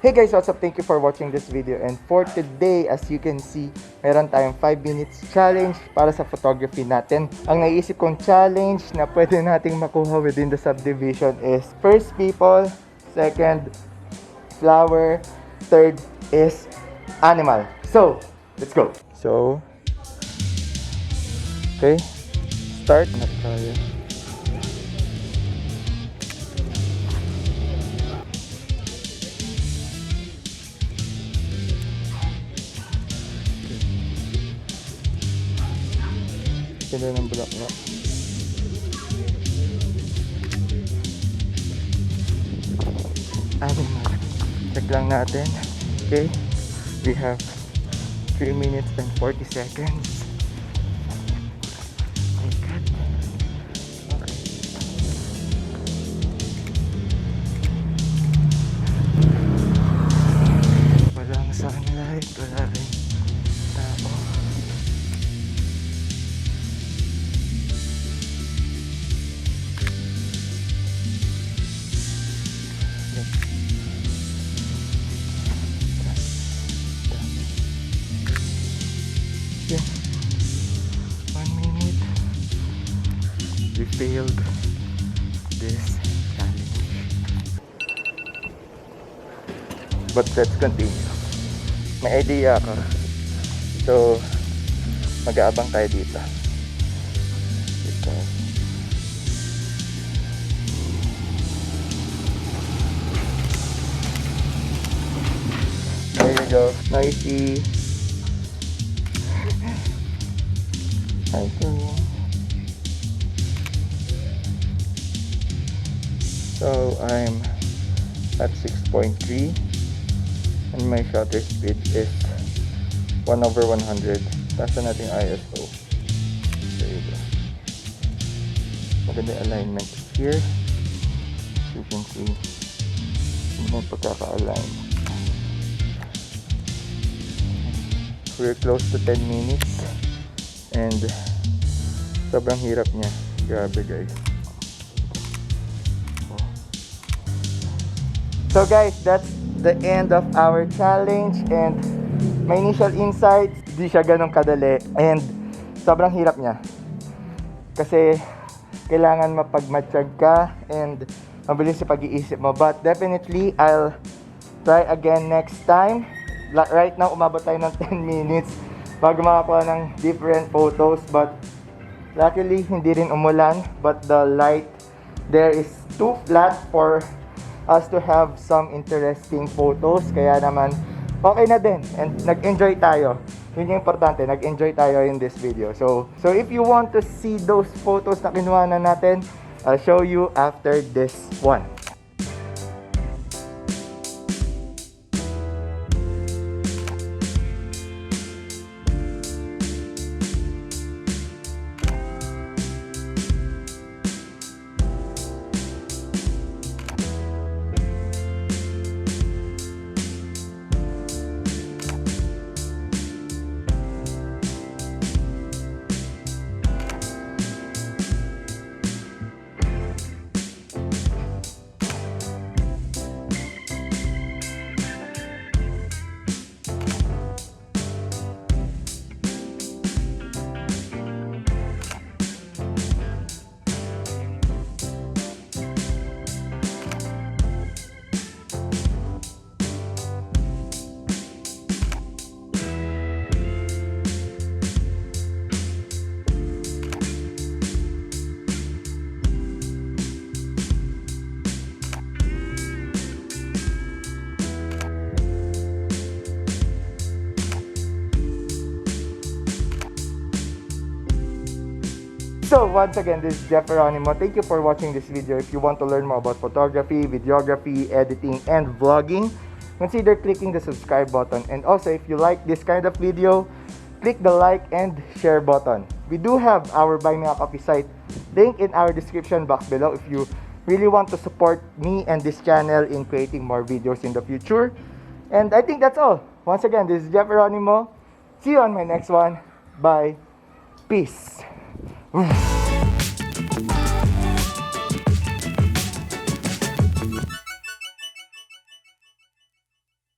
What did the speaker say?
Hey guys, what's up? Thank you for watching this video. And for today, as you can see, meron tayong 5 minutes challenge para sa photography natin. Ang naisip kong challenge na pwede nating makuha within the subdivision is first people, second flower, third is animal. So, let's go. So, okay, start na tayo. Ganda ng bulaklak. Animal. Check lang natin. Okay. We have 3 minutes and 40 seconds. Oh my God. Okay. Walang sunlight. Wala rin tao. Yeah. 1 minute. We failed this challenge. But let's continue. May idea ako. So, mag-aabang tayo dito. There you go. Noisy. Hi, so I'm at 6.3 and my shutter speed is 1/100. Taas na natin ISO. There you go. Maganda alignment here. You can see may pagkaka-align. We're close to 10 minutes. And sobrang hirap niya. Grabe guys. So guys, that's the end of our challenge. And my initial insights, di siya ganun kadali. And sobrang hirap niya. Kasi kailangan mapagmatsyag ka and mabilis sa pag-iisip mo. But definitely, I'll try again next time. Right now, umabot tayo ng 10 minutes bago makakuha ng different photos, but luckily hindi rin umulan, but the light there is too flat for us to have some interesting photos, kaya naman okay na din and nag-enjoy tayo. Yun yung importante, nag-enjoy tayo in this video. So if you want to see those photos na kinuha na natin, I'll show you after this one. So once again, this is Geronimo. Thank you for watching this video. If you want to learn more about photography, videography, editing, and vlogging, consider clicking the subscribe button. And also, if you like this kind of video, click the like and share button. We do have our Buy Me a Coffee site, link in our description box below if you really want to support me and this channel in creating more videos in the future. And I think that's all. Once again, this is Geronimo. See you on my next one. Bye. Peace.